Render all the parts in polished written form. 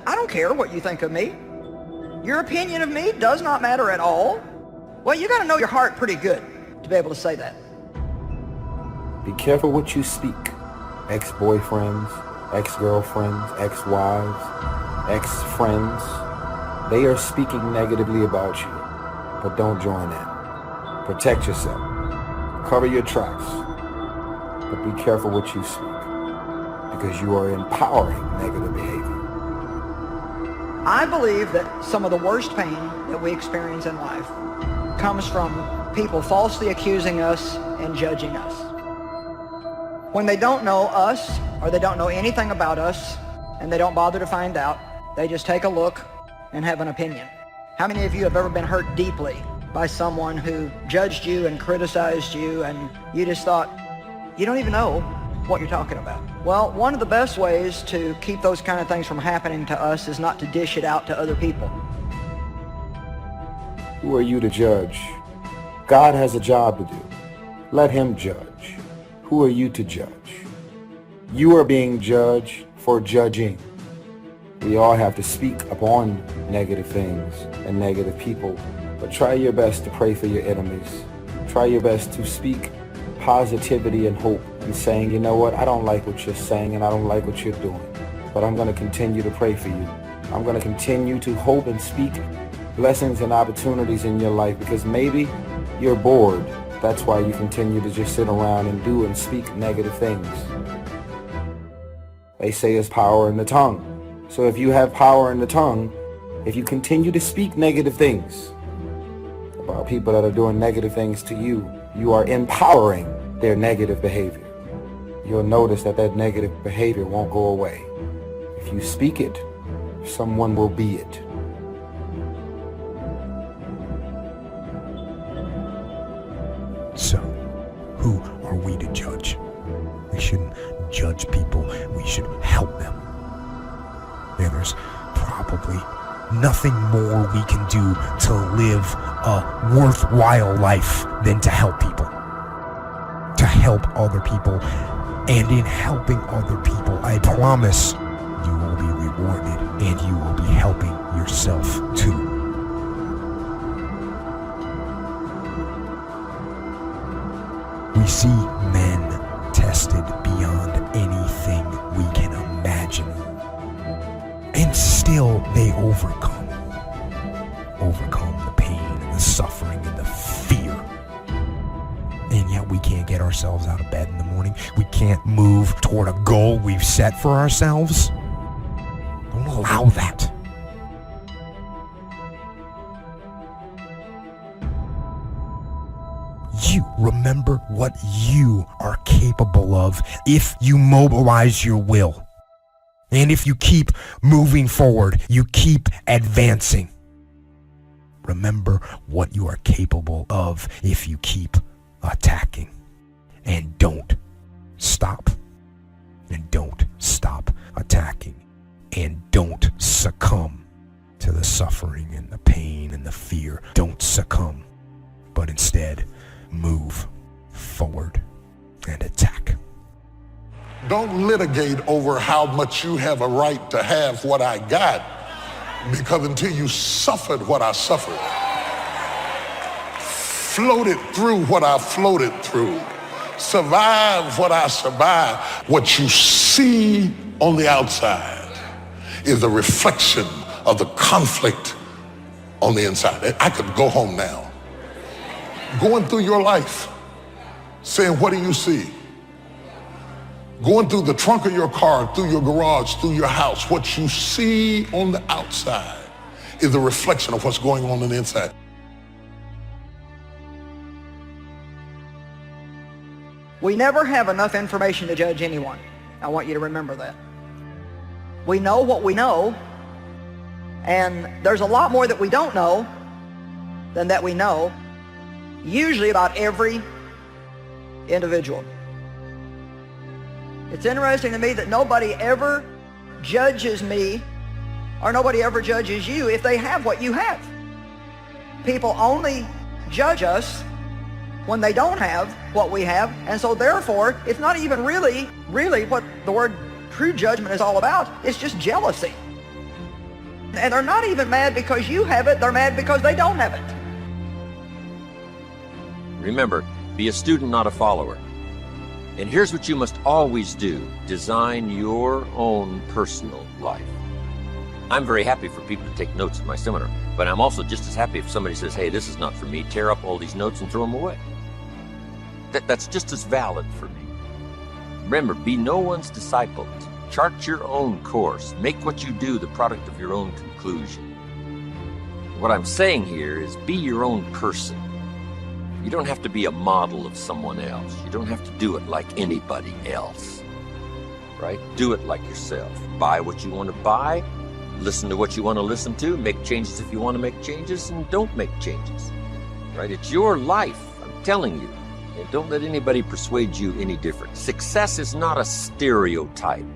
I don't care what you think of me. Your opinion of me does not matter at all. Well, you got to know your heart pretty good to be able to say that. Be careful what you speak. Ex-boyfriends, ex-girlfriends, ex-wives, ex-friends, they are speaking negatively about you, but don't join in. Protect yourself. Cover your tracks. But be careful what you speak, because you are empowering negative behavior. I believe that some of the worst pain that we experience in life comes from people falsely accusing us and judging us. When they don't know us, or they don't know anything about us, and they don't bother to find out, they just take a look and have an opinion. How many of you have ever been hurt deeply by someone who judged you and criticized you, and you just thought, you don't even know what you're talking about? Well, one of the best ways to keep those kind of things from happening to us is not to dish it out to other people. Who are you to judge? God has a job to do. Let him judge. Who are you to judge? You are being judged for judging. We all have to speak upon negative things and negative people, but try your best to pray for your enemies. Try your best to speak positivity and hope and saying, you know what, I don't like what you're saying and I don't like what you're doing, but I'm going to continue to pray for you. I'm going to continue to hope and speak blessings and opportunities in your life, because maybe you're bored. That's why you continue to just sit around and do and speak negative things. They say there's power in the tongue. So if you have power in the tongue, if you continue to speak negative things about people that are doing negative things to you, you are empowering their negative behavior. You'll notice that that negative behavior won't go away. If you speak it, someone will be it. So, who are we to judge? We shouldn't judge people. We should help them. And there's probably nothing more we can do to live a worthwhile life than to help people. To help other people. And in helping other people, I promise you will be rewarded and you will be helping yourself too. We see men tested beyond anything we can imagine. And still they overcome the pain and the suffering and the fear. And yet we can't get ourselves out of bed in the morning. We can't move toward a goal we've set for ourselves. Don't allow that. You remember what you are capable of if you mobilize your will. And if you keep moving forward, you keep advancing. Remember what you are capable of if you keep attacking. And don't stop. And don't stop attacking. And don't succumb to the suffering and the pain and the fear. Don't succumb, but instead move forward and attack. Don't litigate over how much you have a right to have what I got, because until you suffered what I suffered, floated through what I floated through, survived what I survived, what you see on the outside is a reflection of the conflict on the inside. I could go home now, going through your life, saying, what do you see? Going through the trunk of your car, through your garage, through your house, what you see on the outside is a reflection of what's going on the inside. We never have enough information to judge anyone. I want you to remember that. We know what we know, and there's a lot more that we don't know than that we know, usually about every individual. It's interesting to me that nobody ever judges me, or nobody ever judges you if they have what you have. People only judge us when they don't have what we have, and so therefore it's not even really what the word true judgment is all about. It's just jealousy. And they're not even mad because you have it, they're mad because they don't have it. Remember, be a student, not a follower. And here's what you must always do. Design your own personal life. I'm very happy for people to take notes at my seminar, but I'm also just as happy if somebody says, hey, this is not for me, tear up all these notes and throw them away. That's just as valid for me. Remember, be no one's disciple. Chart your own course. Make what you do the product of your own conclusion. What I'm saying here is be your own person. You don't have to be a model of someone else. You don't have to do it like anybody else, right? Do it like yourself. Buy what you want to buy, listen to what you want to listen to, make changes if you want to make changes, and don't make changes, right? It's your life, I'm telling you. And don't let anybody persuade you any different. Success is not a stereotype.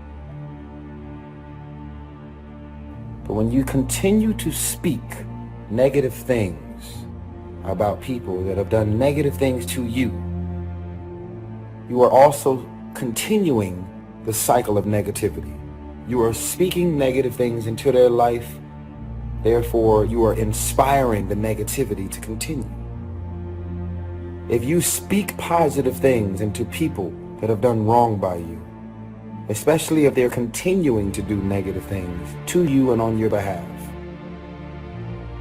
But when you continue to speak negative things about people that have done negative things to you, you are also continuing the cycle of negativity. You are speaking negative things into their life. Therefore, you are inspiring the negativity to continue. If you speak positive things into people that have done wrong by you, especially if they're continuing to do negative things to you and on your behalf,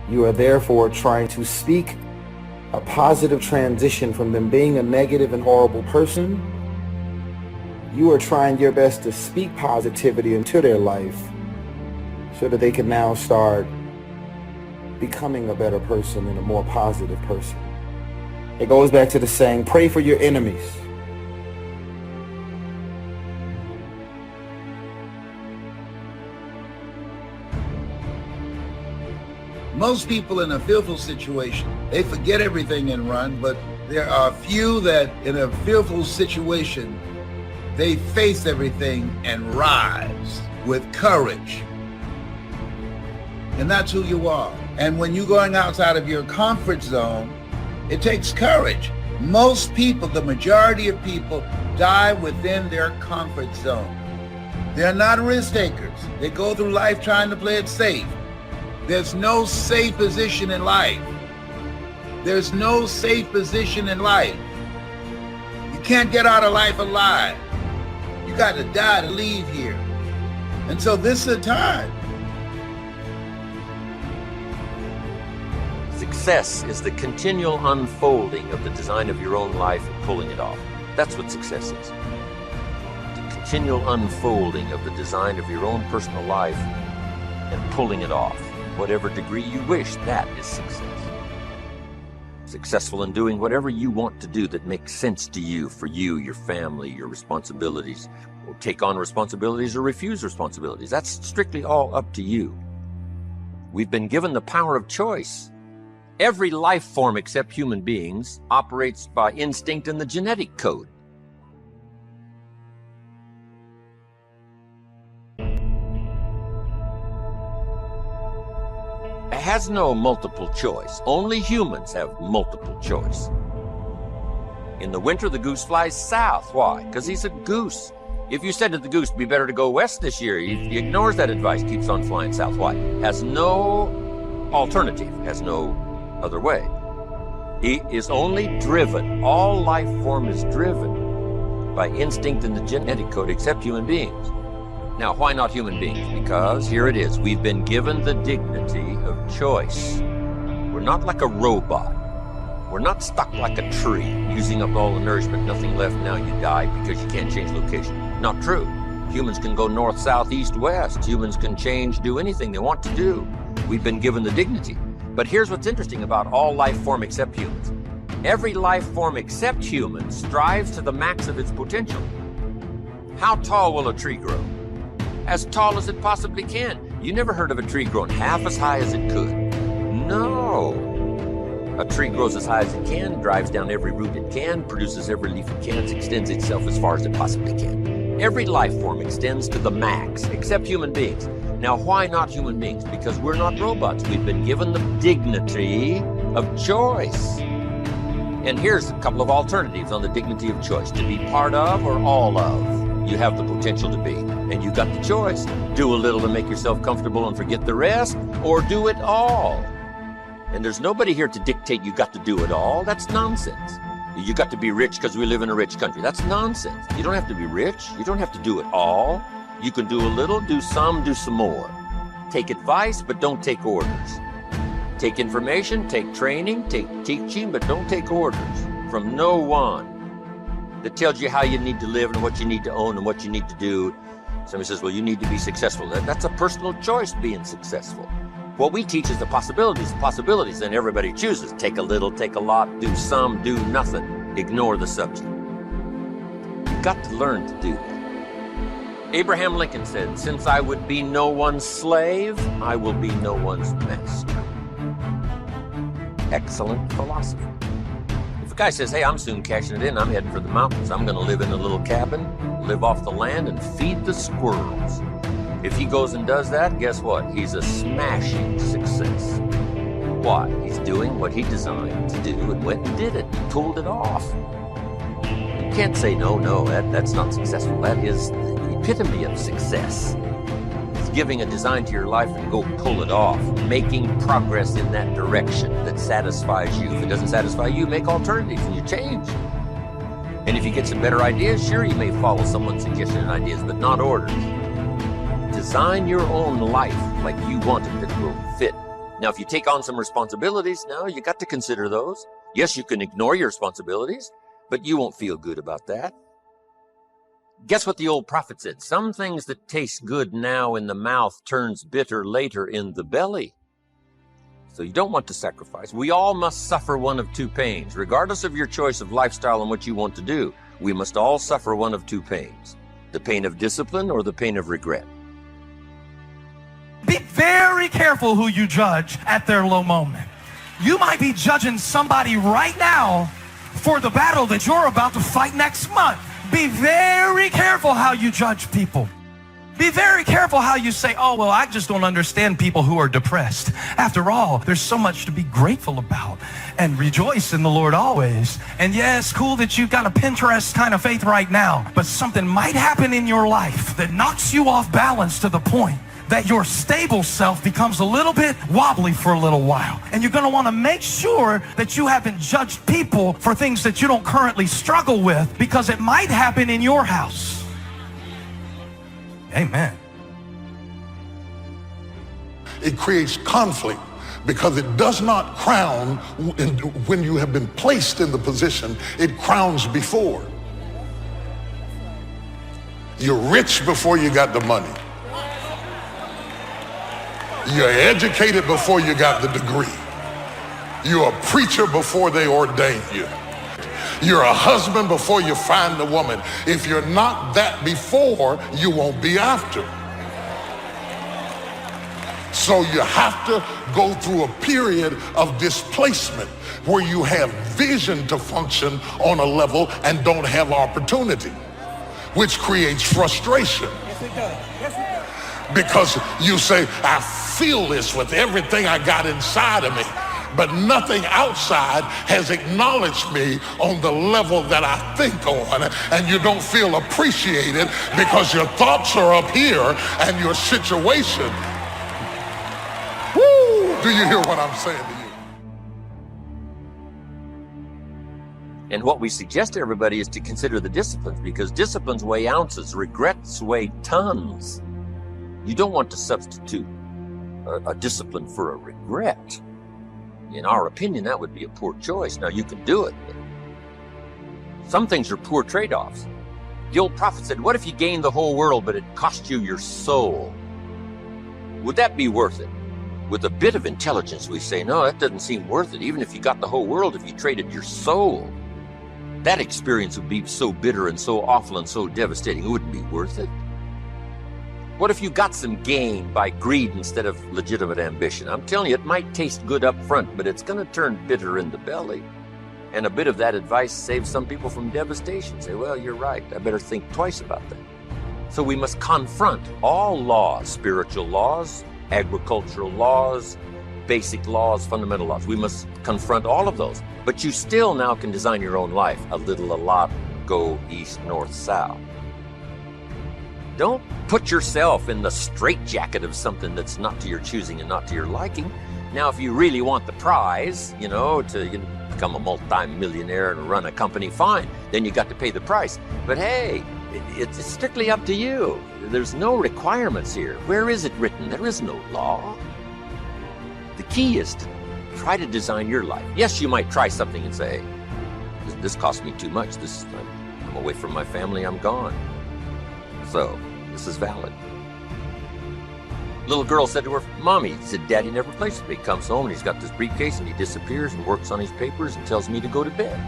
you are therefore trying to speak a positive transition from them being a negative and horrible person. You are trying your best to speak positivity into their life so that they can now start becoming a better person and a more positive person. It goes back to the saying, pray for your enemies. Most people in a fearful situation, they forget everything and run, but there are few that in a fearful situation, they face everything and rise with courage. And that's who you are. And when you're going outside of your comfort zone, it takes courage. Most people, the majority of people, die within their comfort zone. They're not risk takers. They go through life trying to play it safe. There's no safe position in life. There's no safe position in life. You can't get out of life alive. You got to die to leave here. And so this is a time. Success is the continual unfolding of the design of your own life and pulling it off. That's what success is. The continual unfolding of the design of your own personal life and pulling it off. Whatever degree you wish, that is success. Successful in doing whatever you want to do that makes sense to you, for you, your family, your responsibilities, or take on responsibilities or refuse responsibilities. That's strictly all up to you. We've been given the power of choice. Every life form except human beings operates by instinct in the genetic code. It has no multiple choice. Only humans have multiple choice. In the winter, the goose flies south. Why? Because he's a goose. If you said to the goose, it'd be better to go west this year, he ignores that advice, keeps on flying south. Why? Has no alternative, has no other way. He is only driven. All life form is driven by instinct in the genetic code except human beings. Now, why not human beings? Because here it is. We've been given the dignity of choice. We're not like a robot. We're not stuck like a tree, using up all the nourishment, nothing left, now you die because you can't change location. Not true. Humans can go north, south, east, west. Humans can change, do anything they want to do. We've been given the dignity. But here's what's interesting about all life form except humans. Every life form except humans strives to the max of its potential. How tall will a tree grow? As tall as it possibly can. You never heard of a tree growing half as high as it could. No. A tree grows as high as it can, drives down every root it can, produces every leaf it can, extends itself as far as it possibly can. Every life form extends to the max, except human beings. Now, why not human beings? Because we're not robots. We've been given the dignity of choice. And here's a couple of alternatives on the dignity of choice. To be part of or all of. you have the potential to be. And you got the choice. Do a little to make yourself comfortable and forget the rest, or do it all. And there's nobody here to dictate you got to do it all. That's nonsense. You got to be rich because we live in a rich country. That's nonsense. You don't have to be rich. You don't have to do it all. You can do a little, do some more. Take advice, but don't take orders. Take information, take training, take teaching, but don't take orders from no one that tells you how you need to live and what you need to own and what you need to do. Somebody says, well, you need to be successful. That's a personal choice, being successful. What we teach is the possibilities, and everybody chooses. Take a little, take a lot, do some, do nothing. Ignore the subject. You've got to learn to do that. Abraham Lincoln said, since I would be no one's slave, I will be no one's master. Excellent philosophy. If a guy says, hey, I'm soon cashing it in, I'm heading for the mountains, I'm going to live in a little cabin, live off the land, and feed the squirrels. If he goes and does that, guess what? He's a smashing success. Why? He's doing what he designed to do and went and did it. He pulled it off. You can't say, no, that's not successful. That is the epitome of success. It's giving a design to your life and go pull it off. Making progress in that direction that satisfies you. If it doesn't satisfy you, make alternatives and you change. And if you get some better ideas, sure, you may follow someone's suggestion and ideas, but not orders. Design your own life like you want it that will fit. Now, if you take on some responsibilities, now you got to consider those. Yes, you can ignore your responsibilities, but you won't feel good about that. Guess what the old prophet said? Some things that taste good now in the mouth turns bitter later in the belly. So you don't want to sacrifice. We all must suffer one of two pains. Regardless of your choice of lifestyle and what you want to do, we must all suffer one of two pains. The pain of discipline or the pain of regret. Be very careful who you judge at their low moment. You might be judging somebody right now for the battle that you're about to fight next month. Be very careful how you judge people. Be very careful how you say, oh, well, I just don't understand people who are depressed. After all, there's so much to be grateful about, and rejoice in the Lord always. And yeah, it's cool that you've got a Pinterest kind of faith right now, but something might happen in your life that knocks you off balance to the point that your stable self becomes a little bit wobbly for a little while. And you're going to want to make sure that you haven't judged people for things that you don't currently struggle with, because it might happen in your house. Amen. It creates conflict because it does not crown when you have been placed in the position, it crowns before. You're rich before you got the money. You're educated before you got the degree. You're a preacher before they ordain you. You're a husband before you find the woman. If you're not that before, you won't be after. So you have to go through a period of displacement where you have vision to function on a level and don't have opportunity, which creates frustration. Yes, it does. Yes, it does. Because you say, I feel this with everything I got inside of me, but nothing outside has acknowledged me on the level that I think on, and you don't feel appreciated because your thoughts are up here and your situation. Woo! Do you hear what I'm saying to you? And what we suggest to everybody is to consider the disciplines, because disciplines weigh ounces, regrets weigh tons. You don't want to substitute a discipline for a regret. In our opinion, that would be a poor choice. Now, you can do it, but some things are poor trade-offs. The old prophet said, what if you gained the whole world, but it cost you your soul? Would that be worth it? With a bit of intelligence, we say, no, that doesn't seem worth it. Even if you got the whole world, if you traded your soul, that experience would be so bitter and so awful and so devastating, it wouldn't be worth it. What if you got some gain by greed instead of legitimate ambition? I'm telling you, it might taste good up front, but it's going to turn bitter in the belly. And a bit of that advice saves some people from devastation. Say, well, you're right. I better think twice about that. So we must confront all laws, spiritual laws, agricultural laws, basic laws, fundamental laws. We must confront all of those. But you still now can design your own life. A little, a lot, go east, north, south. Don't put yourself in the straitjacket of something that's not to your choosing and not to your liking. Now, if you really want the prize, to become a multi-millionaire and run a company, fine. Then you got to pay the price. But hey, it's strictly up to you. There's no requirements here. Where is it written? There is no law. The key is to try to design your life. Yes, you might try something and say, hey, this cost me too much. I'm away from my family, I'm gone. So, this is valid. Little girl said to her mommy, said, Daddy never plays with me. He comes home and he's got this briefcase and he disappears and works on his papers and tells me to go to bed.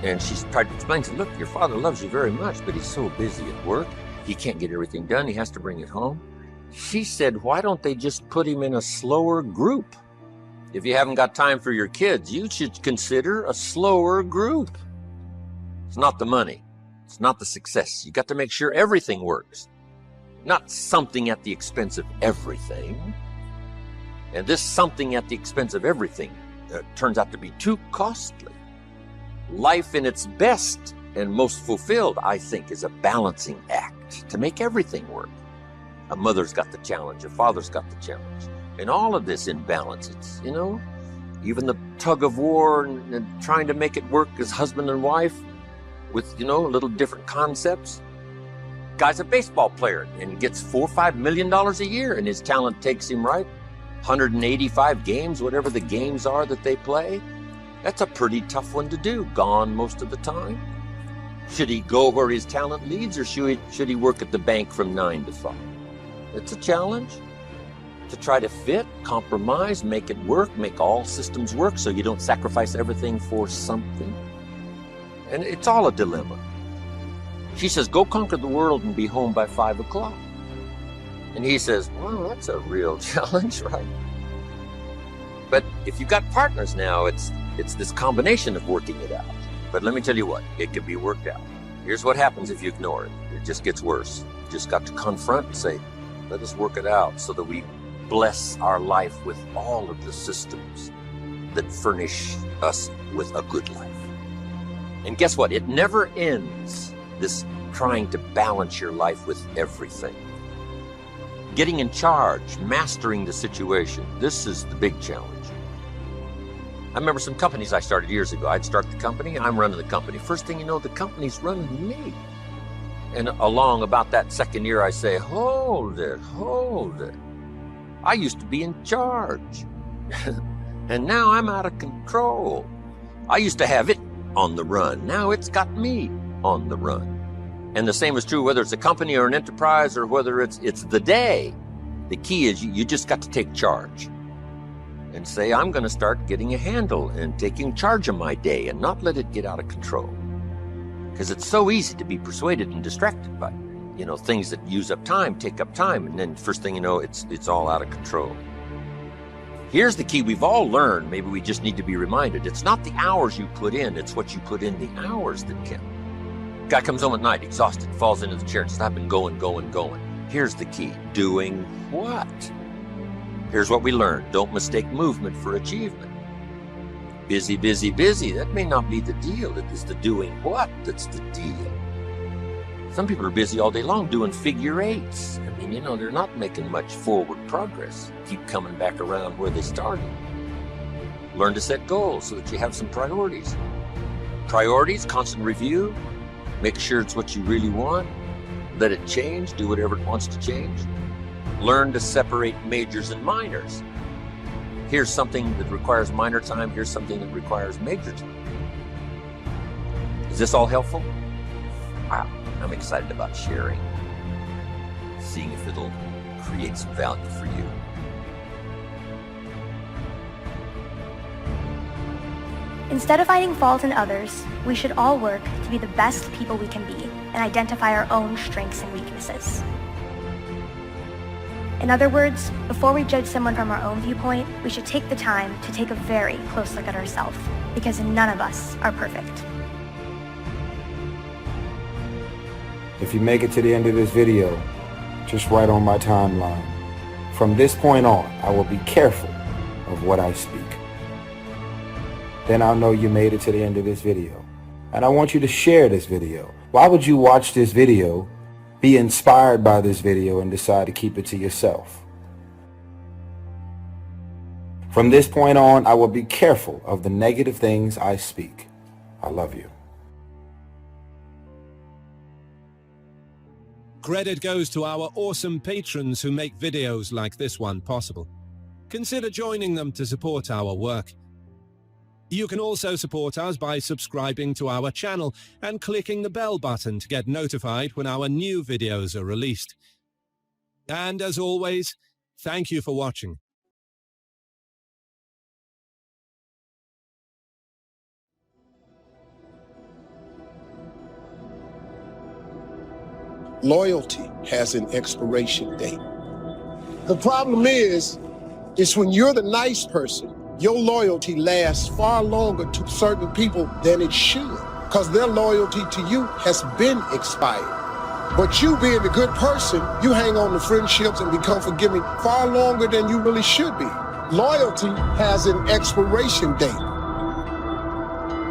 And she tried to explain, said, look, your father loves you very much, but he's so busy at work. He can't get everything done. He has to bring it home. She said, why don't they just put him in a slower group? If you haven't got time for your kids, you should consider a slower group. It's not the money. It's not the success. You got to make sure everything works. Not something at the expense of everything. And this something at the expense of everything turns out to be too costly. Life in its best and most fulfilled, I think, is a balancing act to make everything work. A mother's got the challenge, a father's got the challenge. And all of this in balance, it's, even the tug of war and trying to make it work as husband and wife with, little different concepts. Guy's a baseball player and gets $4 or $5 million a year, and his talent takes him 185 games, whatever the games are that they play. That's a pretty tough one to do, gone most of the time. Should he go where his talent leads, or should he work at the bank from 9 to 5? It's a challenge to try to fit, compromise, make it work, make all systems work so you don't sacrifice everything for something. And it's all a dilemma. She says, go conquer the world and be home by 5 o'clock. And he says, well, that's a real challenge, right? But if you've got partners now, it's this combination of working it out. But let me tell you what, it can be worked out. Here's what happens if you ignore it. It just gets worse. You just got to confront and say, let us work it out so that we bless our life with all of the systems that furnish us with a good life. And guess what? It never ends, this trying to balance your life with everything. Getting in charge, mastering the situation, this is the big challenge. I remember some companies I started years ago. I'd start the company, I'm running the company. First thing you know, the company's running me. And along about that second year, I say, hold it. I used to be in charge. And now I'm out of control. I used to have it on the run. Now it's got me on the run. And the same is true whether it's a company or an enterprise or whether it's the day. The key is you just got to take charge and say, I'm going to start getting a handle and taking charge of my day and not let it get out of control. Because it's so easy to be persuaded and distracted by, things that use up time, take up time, and then first thing you know, it's all out of control. Here's the key we've all learned, maybe we just need to be reminded. It's not the hours you put in, it's what you put in the hours that count. Guy comes home at night, exhausted, falls into the chair and says, I've been going. Here's the key, doing what? Here's what we learned, don't mistake movement for achievement. Busy, that may not be the deal. It is the doing what that's the deal. Some people are busy all day long doing figure eights. They're not making much forward progress. Keep coming back around where they started. Learn to set goals so that you have some priorities. Priorities, constant review. Make sure it's what you really want. Let it change, do whatever it wants to change. Learn to separate majors and minors. Here's something that requires minor time, here's something that requires major time. Is this all helpful? Wow, I'm excited about sharing. Seeing if it'll create some value for you. Instead of finding fault in others, we should all work to be the best people we can be and identify our own strengths and weaknesses. In other words, before we judge someone from our own viewpoint, we should take the time to take a very close look at ourselves, because none of us are perfect. If you make it to the end of this video, just write on my timeline. From this point on, I will be careful of what I speak. Then I'll know you made it to the end of this video. And I want you to share this video. Why would you watch this video Be inspired by this video and decide to keep it to yourself. From this point on, I will be careful of the negative things I speak. I love you. Credit goes to our awesome patrons who make videos like this one possible. Consider joining them to support our work. You can also support us by subscribing to our channel and clicking the bell button to get notified when our new videos are released. And as always, thank you for watching. Loyalty has an expiration date. The problem is when you're the nice person, your loyalty lasts far longer to certain people than it should, because their loyalty to you has been expired. But you being a good person, you hang on to friendships and become forgiving far longer than you really should be. Loyalty has an expiration date.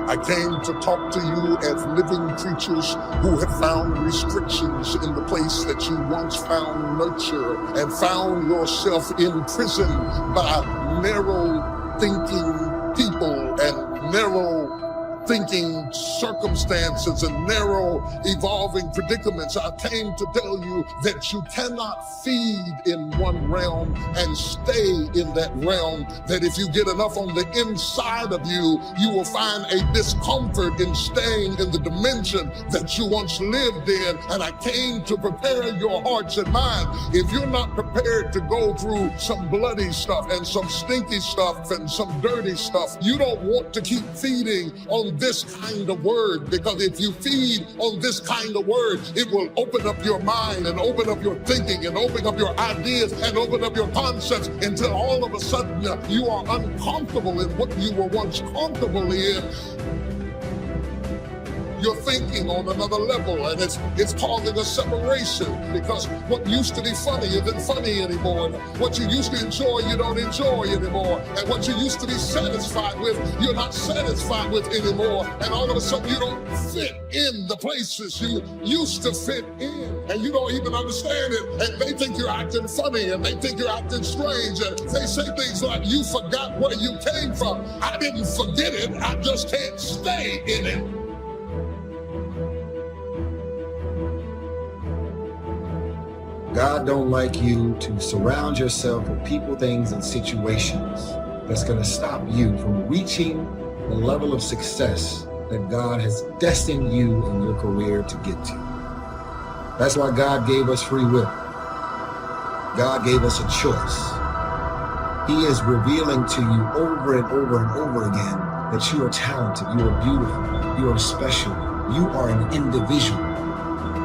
I came to talk to you as living creatures who have found restrictions in the place that you once found nurture and found yourself imprisoned by narrow-thinking people and narrow-thinking circumstances and narrow evolving predicaments. I came to tell you that you cannot feed in one realm and stay in that realm, that if you get enough on the inside of you, you will find a discomfort in staying in the dimension that you once lived in. And I came to prepare your hearts and minds. If you're not prepared to go through some bloody stuff and some stinky stuff and some dirty stuff, you don't want to keep feeding on this kind of word, because if you feed on this kind of word, it will open up your mind and open up your thinking and open up your ideas and open up your concepts until all of a sudden you are uncomfortable in what you were once comfortable in. You're thinking on another level, and it's causing a separation, because what used to be funny isn't funny anymore. What you used to enjoy, you don't enjoy anymore. And what you used to be satisfied with, you're not satisfied with anymore. And all of a sudden, you don't fit in the places you used to fit in. And you don't even understand it. And they think you're acting funny, and they think you're acting strange. And they say things like, you forgot where you came from. I didn't forget it, I just can't stay in it. God don't like you to surround yourself with people, things, and situations that's going to stop you from reaching the level of success that God has destined you in your career to get to. That's why God gave us free will. God gave us a choice. He is revealing to you over and over and over again that you are talented, you are beautiful, you are special, you are an individual.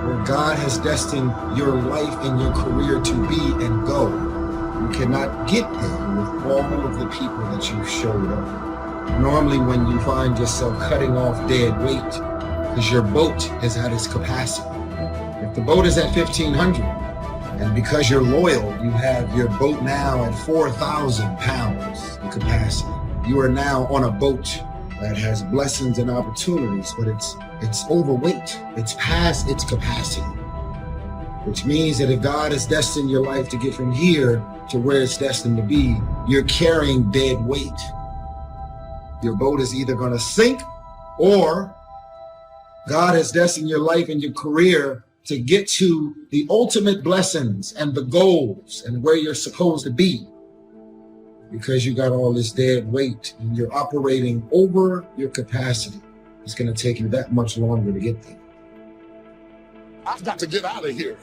Where God has destined your life and your career to be and go, you cannot get there with all of the people that you showed up. Normally when you find yourself cutting off dead weight, because your boat is at its capacity. If the boat is at 1,500, and because you're loyal, you have your boat now at 4,000 pounds in capacity. You are now on a boat that has blessings and opportunities, but it's overweight. It's past its capacity, which means that if God has destined your life to get from here to where it's destined to be, you're carrying dead weight. Your boat is either going to sink, or God has destined your life and your career to get to the ultimate blessings and the goals and where you're supposed to be. Because you got all this dead weight and you're operating over your capacity, it's going to take you that much longer to get there. I've got to get out of here.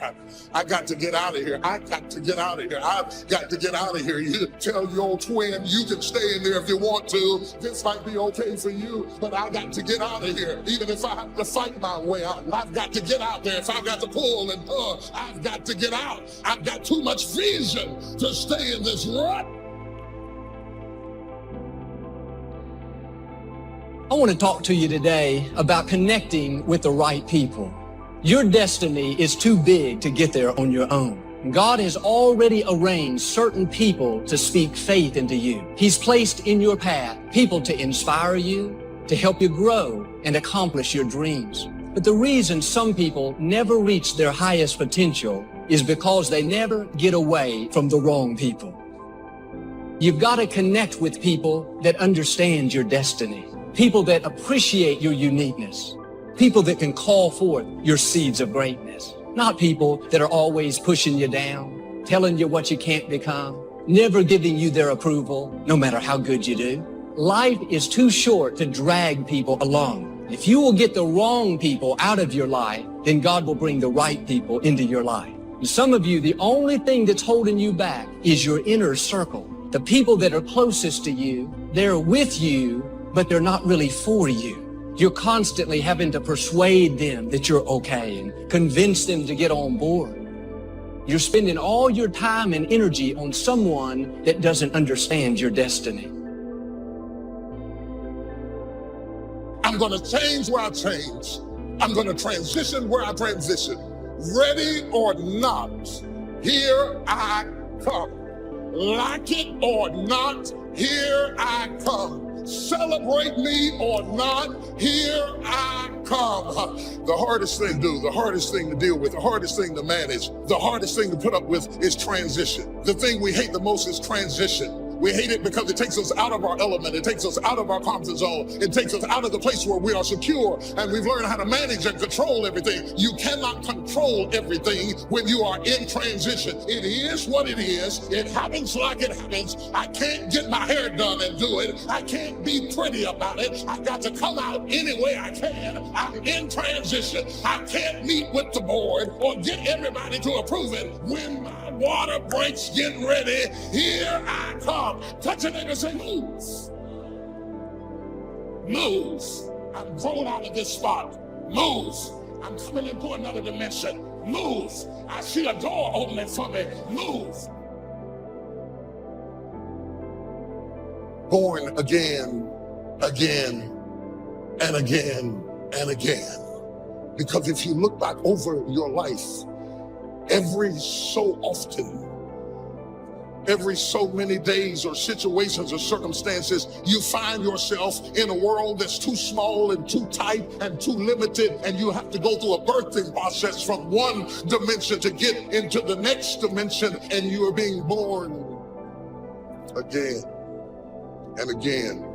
I got to get out of here. I got to get out of here. I've got to get out of here. You tell your twin you can stay in there if you want to. This might be okay for you, but I got to get out of here. Even if I have to fight my way out, I've got to get out there. If I've got to pull and pull, I've got to get out. I've got too much vision to stay in this rut. I want to talk to you today about connecting with the right people. Your destiny is too big to get there on your own. God has already arranged certain people to speak faith into you. He's placed in your path people to inspire you, to help you grow and accomplish your dreams. But the reason some people never reach their highest potential is because they never get away from the wrong people. You've got to connect with people that understand your destiny, people that appreciate your uniqueness, people that can call forth your seeds of greatness, not people that are always pushing you down, telling you what you can't become, never giving you their approval, no matter how good you do. Life is too short to drag people along. If you will get the wrong people out of your life, then God will bring the right people into your life. And some of you, the only thing that's holding you back is your inner circle. The people that are closest to you, they're with you, but they're not really for you. You're constantly having to persuade them that you're okay and convince them to get on board. You're spending all your time and energy on someone that doesn't understand your destiny. I'm going to change where I change. I'm going to transition where I transition. Ready or not, here I come. Like it or not, here I come. Celebrate me or not, here I come. The hardest thing to do, the hardest thing to deal with, the hardest thing to manage, the hardest thing to put up with is transition. The thing we hate the most is transition. We hate it because it takes us out of our element. It takes us out of our comfort zone. It takes us out of the place where we are secure and we've learned how to manage and control everything. You cannot control everything when you are in transition. It is what it is. It happens like it happens. I can't get my hair done and do it. I can't be pretty about it. I got to come out any way I can. I'm in transition. I can't meet with the board or get everybody to approve it. When my water breaks, get ready. Here I come. Touch your neighbor and say, move. Move. I'm growing out of this spot. Move. I'm coming into another dimension. Move. I see a door opening for me. Move. Born again, again, and again, and again. Because if you look back over your life, every so often, every so many days or situations or circumstances, you find yourself in a world that's too small and too tight and too limited, and you have to go through a birthing process from one dimension to get into the next dimension, and you are being born again and again.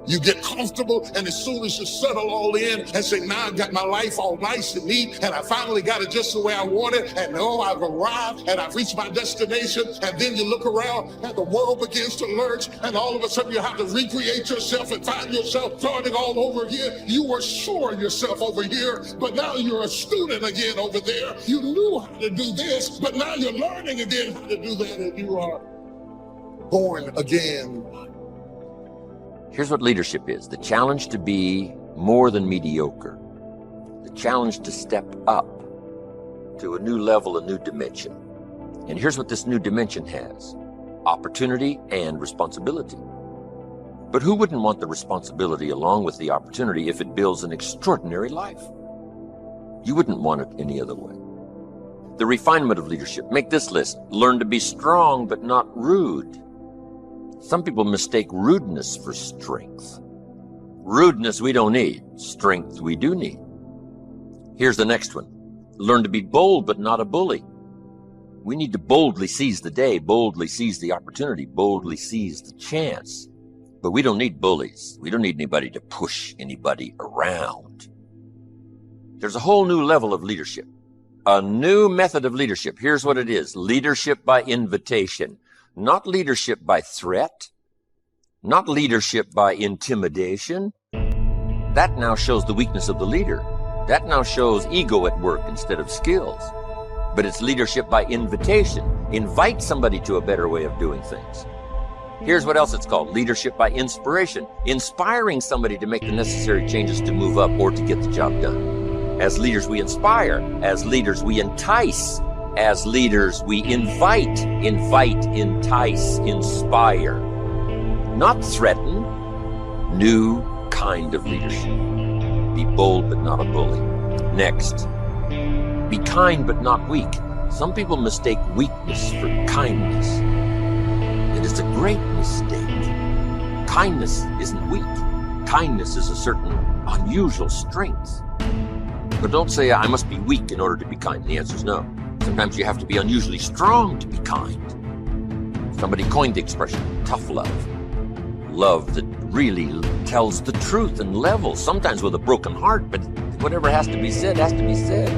You get comfortable, and as soon as you settle all in and say, now I got my life all nice and neat, and I finally got it just the way I want it, and oh, I've arrived, and I've reached my destination, and then you look around, and the world begins to lurch, and all of a sudden you have to recreate yourself and find yourself starting all over again. You were sure yourself over here, but now you're a student again over there. You knew how to do this, but now you're learning again how to do that, and you are born again. Here's what leadership is. The challenge to be more than mediocre. The challenge to step up to a new level, a new dimension. And here's what this new dimension has. Opportunity and responsibility. But who wouldn't want the responsibility along with the opportunity if it builds an extraordinary life? You wouldn't want it any other way. The refinement of leadership. Make this list. Learn to be strong but not rude. Some people mistake rudeness for strength. Rudeness we don't need. Strength we do need. Here's the next one. Learn to be bold but not a bully. We need to boldly seize the day, boldly seize the opportunity, boldly seize the chance. But we don't need bullies. We don't need anybody to push anybody around. There's a whole new level of leadership. A new method of leadership. Here's what it is. Leadership by invitation. Not leadership by threat, not leadership by intimidation. That now shows the weakness of the leader. That now shows ego at work instead of skills. But it's leadership by invitation. Invite somebody to a better way of doing things. Here's what else it's called. Leadership by inspiration. Inspiring somebody to make the necessary changes to move up or to get the job done. As leaders, we inspire. As leaders, we entice. As leaders, we invite, entice, inspire, not threaten. New kind of leadership. Be bold but not a bully. Next, be kind but not weak. Some people mistake weakness for kindness, and it's a great mistake. Kindness isn't weak. Kindness is a certain unusual strength. But don't say, I must be weak in order to be kind. The answer is no. Sometimes you have to be unusually strong to be kind. Somebody coined the expression, tough love. Love that really tells the truth and levels, sometimes with a broken heart, but whatever has to be said, has to be said.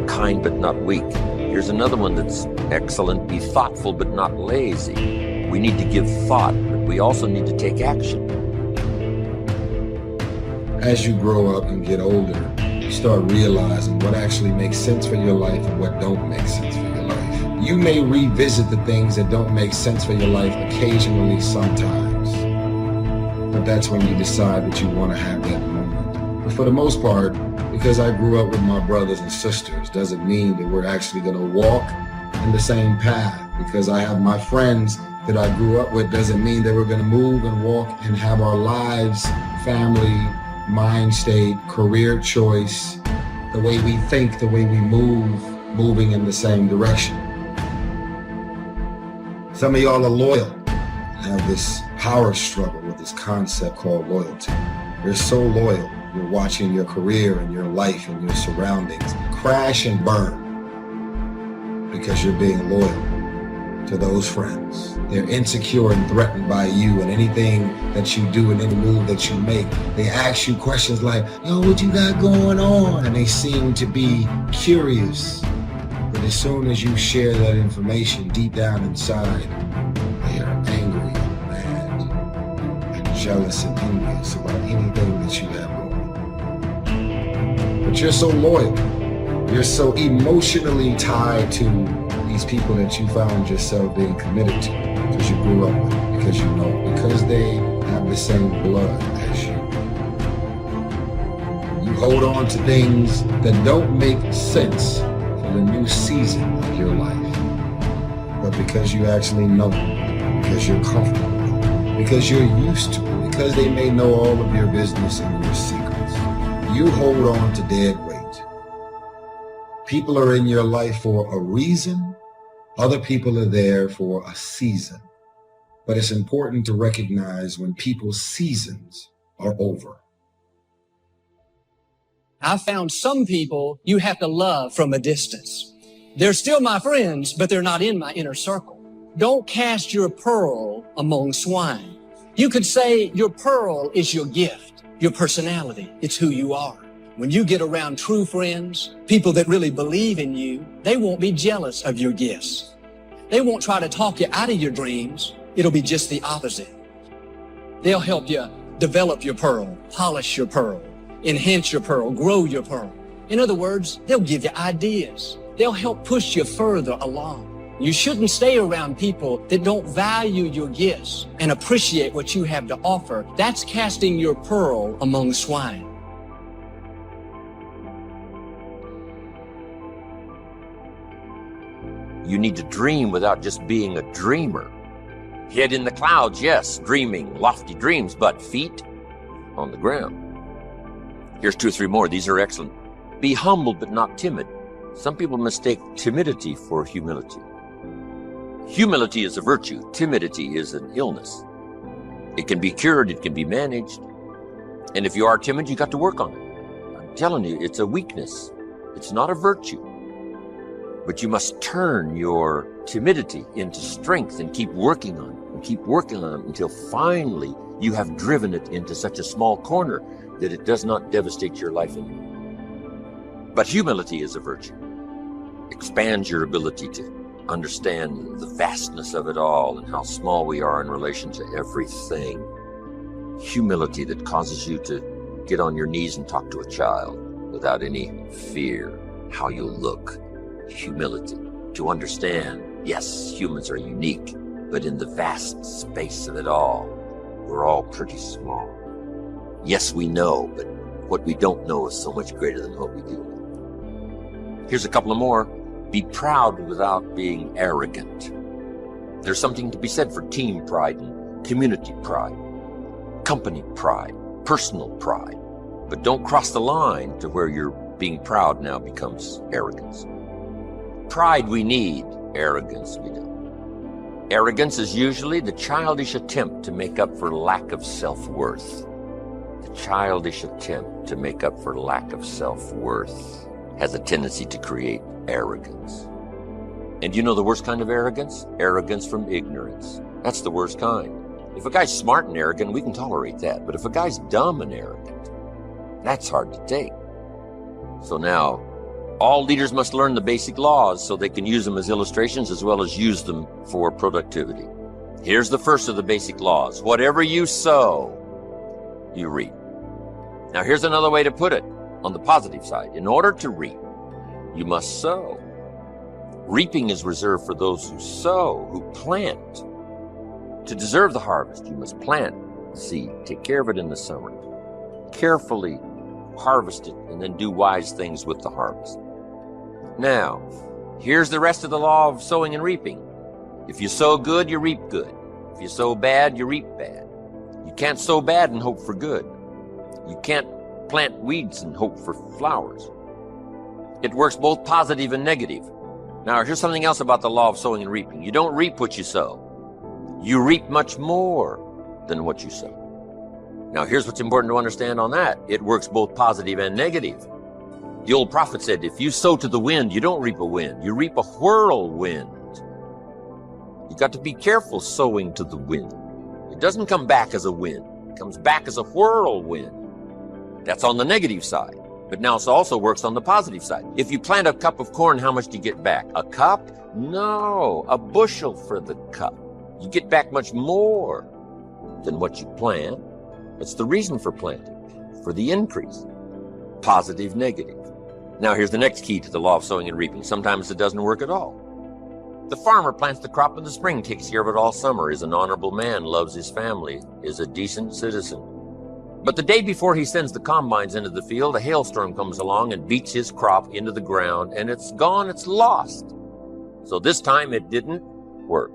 Kind but not weak. Here's another one that's excellent. Be thoughtful but not lazy. We need to give thought, but we also need to take action. As you grow up and get older, you start realizing what actually makes sense for your life and what don't make sense for your life. You may revisit the things that don't make sense for your life occasionally sometimes, but that's when you decide that you want to have that moment. But for the most part, because I grew up with my brothers and sisters, doesn't mean that we're actually going to walk in the same path. Because I have my friends that I grew up with doesn't mean that we're going to move and walk and have our lives, family, mind state, career choice, the way we think, the way we move, moving in the same direction. Some of y'all are loyal, have this power struggle with this concept called loyalty. You're so loyal, you're watching your career and your life and your surroundings crash and burn because you're being loyal to those friends. They're insecure and threatened by you, and anything that you do and any move that you make, they ask you questions like, yo, what you got going on? And they seem to be curious. But as soon as you share that information deep down inside, they are angry and mad and jealous and envious about anything that you have going. But you're so loyal. You're so emotionally tied to these people that you found yourself being committed to because you grew up with, because you know, because they have the same blood as you. You hold on to things that don't make sense for the new season of your life, but because you actually know them, because you're comfortable with them, because you're used to it, because they may know all of your business and your secrets, you hold on to dead weight. People are in your life for a reason. Other people are there for a season. But it's important to recognize when people's seasons are over. I found some people you have to love from a distance. They're still my friends, but they're not in my inner circle. Don't cast your pearl among swine. You could say your pearl is your gift, your personality. It's who you are. When you get around true friends, people that really believe in you, they won't be jealous of your gifts. They won't try to talk you out of your dreams. It'll be just the opposite. They'll help you develop your pearl, polish your pearl, enhance your pearl, grow your pearl. In other words, they'll give you ideas. They'll help push you further along. You shouldn't stay around people that don't value your gifts and appreciate what you have to offer. That's casting your pearl among swine. You need to dream without just being a dreamer. Head in the clouds, yes, dreaming lofty dreams, but feet on the ground. Here's 2 or 3 more. These are excellent. Be humble but not timid. Some people mistake timidity for humility. Humility is a virtue. Timidity is an illness. It can be cured. It can be managed. And if you are timid, you got to work on it. I'm telling you, it's a weakness. It's not a virtue. But you must turn your timidity into strength and keep working on it and keep working on it until finally you have driven it into such a small corner that it does not devastate your life anymore. But humility is a virtue. Expands your ability to understand the vastness of it all and how small we are in relation to everything. Humility that causes you to get on your knees and talk to a child without any fear how you look. Humility to understand, yes, humans are unique, but in the vast space of it all, we're all pretty small. Yes, we know, but what we don't know is so much greater than what we do. Here's a couple of more. Be proud without being arrogant. There's something to be said for team pride and community pride, company pride, personal pride, but don't cross the line to where your being proud now becomes arrogance. Pride we need, arrogance we don't. Arrogance is usually the childish attempt to make up for lack of self-worth. The childish attempt to make up for lack of self-worth has a tendency to create arrogance. And you know the worst kind of arrogance? Arrogance from ignorance. That's the worst kind. If a guy's smart and arrogant, we can tolerate that. But if a guy's dumb and arrogant, that's hard to take. So now, all leaders must learn the basic laws so they can use them as illustrations as well as use them for productivity. Here's the first of the basic laws. Whatever you sow, you reap. Now here's another way to put it on the positive side. In order to reap, you must sow. Reaping is reserved for those who sow, who plant. To deserve the harvest, you must plant the seed, take care of it in the summer, carefully harvest it, and then do wise things with the harvest. Now, here's the rest of the law of sowing and reaping. If you sow good, you reap good. If you sow bad, you reap bad. You can't sow bad and hope for good. You can't plant weeds and hope for flowers. It works both positive and negative. Now, here's something else about the law of sowing and reaping. You don't reap what you sow. You reap much more than what you sow. Now, here's what's important to understand on that. It works both positive and negative. The old prophet said, if you sow to the wind, you don't reap a wind. You reap a whirlwind. You got to be careful sowing to the wind. It doesn't come back as a wind. It comes back as a whirlwind. That's on the negative side. But now it also works on the positive side. If you plant a cup of corn, how much do you get back? A cup? No, a bushel for the cup. You get back much more than what you plant. That's the reason for planting, for the increase. Positive, negative. Now here's the next key to the law of sowing and reaping. Sometimes it doesn't work at all. The farmer plants the crop in the spring, takes care of it all summer, is an honorable man, loves his family, is a decent citizen. But the day before he sends the combines into the field, a hailstorm comes along and beats his crop into the ground, and it's gone, it's lost. So this time it didn't work.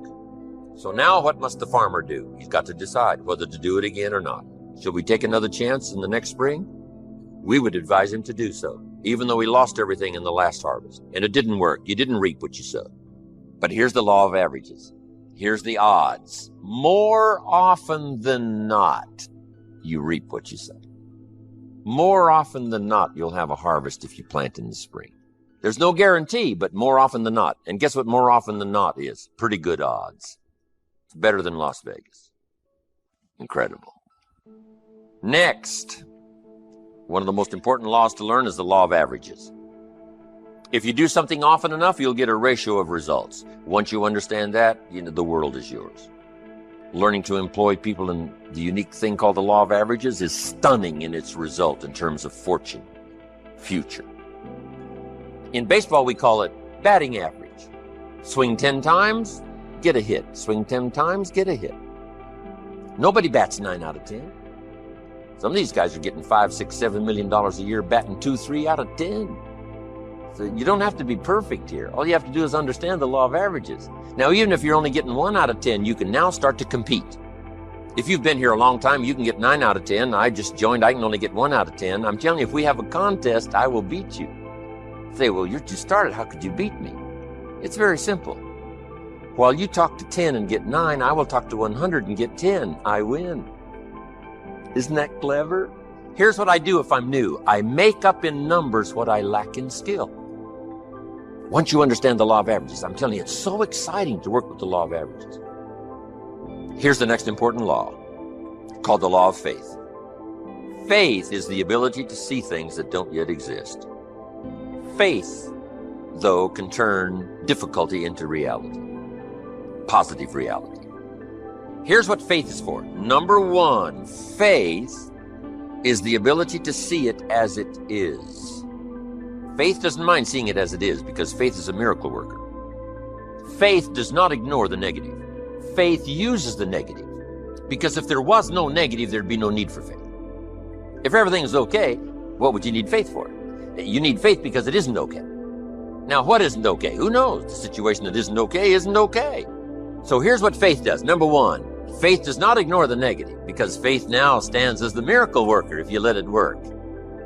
So now what must the farmer do? He's got to decide whether to do it again or not. Shall we take another chance in the next spring? We would advise him to do so, even though he lost everything in the last harvest. And it didn't work. You didn't reap what you sowed. But here's the law of averages. Here's the odds. More often than not, you reap what you sow. More often than not, you'll have a harvest if you plant in the spring. There's no guarantee, but more often than not. And guess what more often than not is? Pretty good odds. It's better than Las Vegas. Incredible. Next, one of the most important laws to learn is the law of averages. If you do something often enough, you'll get a ratio of results. Once you understand that, the world is yours. Learning to employ people in the unique thing called the law of averages is stunning in its result in terms of fortune, future. In baseball, we call it batting average. Swing 10 times, get a hit. Swing 10 times, get a hit. Nobody bats 9 out of 10. Some of these guys are getting $5, $6, $7 million a year, batting 2, 3 out of 10. So you don't have to be perfect here. All you have to do is understand the law of averages. Now, even if you're only getting 1 out of 10, you can now start to compete. If you've been here a long time, you can get 9 out of 10. I just joined, I can only get 1 out of 10. I'm telling you, if we have a contest, I will beat you. Say, well, you just started, how could you beat me? It's very simple. While you talk to 10 and get 9, I will talk to 100 and get 10. I win. Isn't that clever? Here's what I do if I'm new. I make up in numbers what I lack in skill. Once you understand the law of averages, I'm telling you, it's so exciting to work with the law of averages. Here's the next important law, called the law of faith. Faith is the ability to see things that don't yet exist. Faith, though, can turn difficulty into reality, positive reality. Here's what faith is for. Number 1, faith is the ability to see it as it is. Faith doesn't mind seeing it as it is because faith is a miracle worker. Faith does not ignore the negative. Faith uses the negative because if there was no negative, there'd be no need for faith. If everything is okay, what would you need faith for? You need faith because it isn't okay. Now, what isn't okay? Who knows? The situation that isn't okay. So here's what faith does. Number 1, faith does not ignore the negative because faith now stands as the miracle worker if you let it work.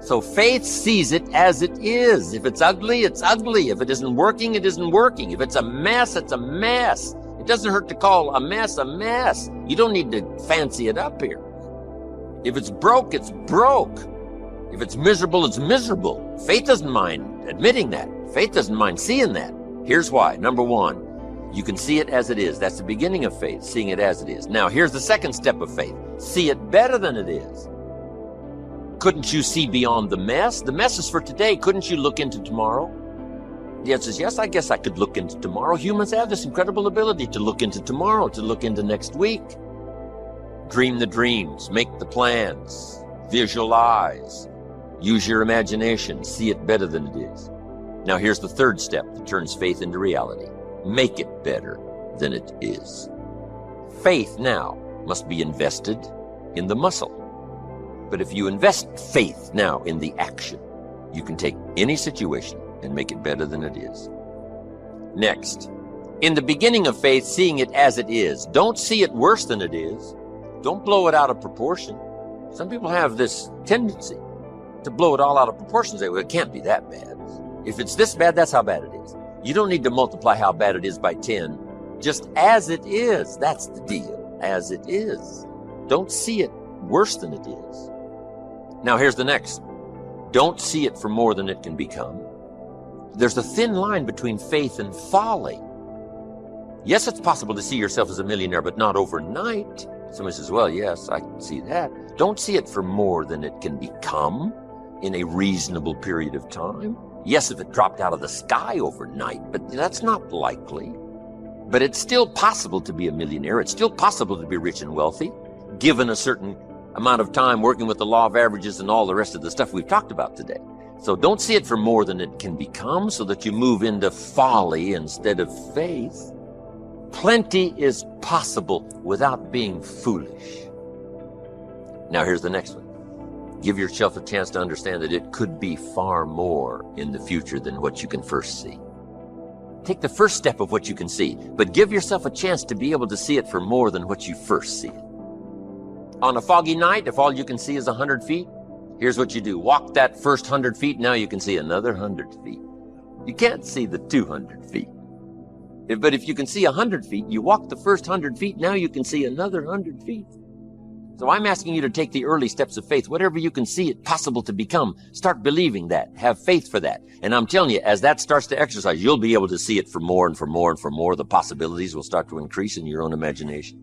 So faith sees it as it is. If it's ugly, it's ugly. If it isn't working, it isn't working. If it's a mess, it's a mess. It doesn't hurt to call a mess a mess. You don't need to fancy it up here. If it's broke, it's broke. If it's miserable, it's miserable. Faith doesn't mind admitting that. Faith doesn't mind seeing that. Here's why. Number one, you can see it as it is. That's the beginning of faith, seeing it as it is. Now, here's the second step of faith. See it better than it is. Couldn't you see beyond the mess? The mess is for today. Couldn't you look into tomorrow? The answer is yes, I guess I could look into tomorrow. Humans have this incredible ability to look into tomorrow, to look into next week. Dream the dreams, make the plans, visualize, use your imagination, see it better than it is. Now here's the third step that turns faith into reality. Make it better than it is. Faith now must be invested in the muscle. But if you invest faith now in the action, you can take any situation and make it better than it is. Next, in the beginning of faith, seeing it as it is. Don't see it worse than it is. Don't blow it out of proportion. Some people have this tendency to blow it all out of proportion and say, well, it can't be that bad. If it's this bad, that's how bad it is. You don't need to multiply how bad it is by 10. Just as it is. That's the deal. As it is. Don't see it worse than it is. Now here's the next. Don't see it for more than it can become. There's a thin line between faith and folly. Yes, it's possible to see yourself as a millionaire, but not overnight. Somebody says, well, yes, I can see that. Don't see it for more than it can become in a reasonable period of time. Yes, if it dropped out of the sky overnight, but that's not likely. But it's still possible to be a millionaire. It's still possible to be rich and wealthy, given a certain amount of time working with the law of averages and all the rest of the stuff we've talked about today. So don't see it for more than it can become so that you move into folly instead of faith. Plenty is possible without being foolish. Now here's the next one. Give yourself a chance to understand that it could be far more in the future than what you can first see. Take the first step of what you can see, but give yourself a chance to be able to see it for more than what you first see it. On a foggy night, if all you can see is 100 feet, here's what you do. Walk that first 100 feet, now you can see another 100 feet. You can't see the 200 feet. But if you can see 100 feet, you walk the first 100 feet, now you can see another 100 feet. So I'm asking you to take the early steps of faith. Whatever you can see it possible to become, start believing that. Have faith for that. And I'm telling you, as that starts to exercise, you'll be able to see it for more and for more and for more. The possibilities will start to increase in your own imagination.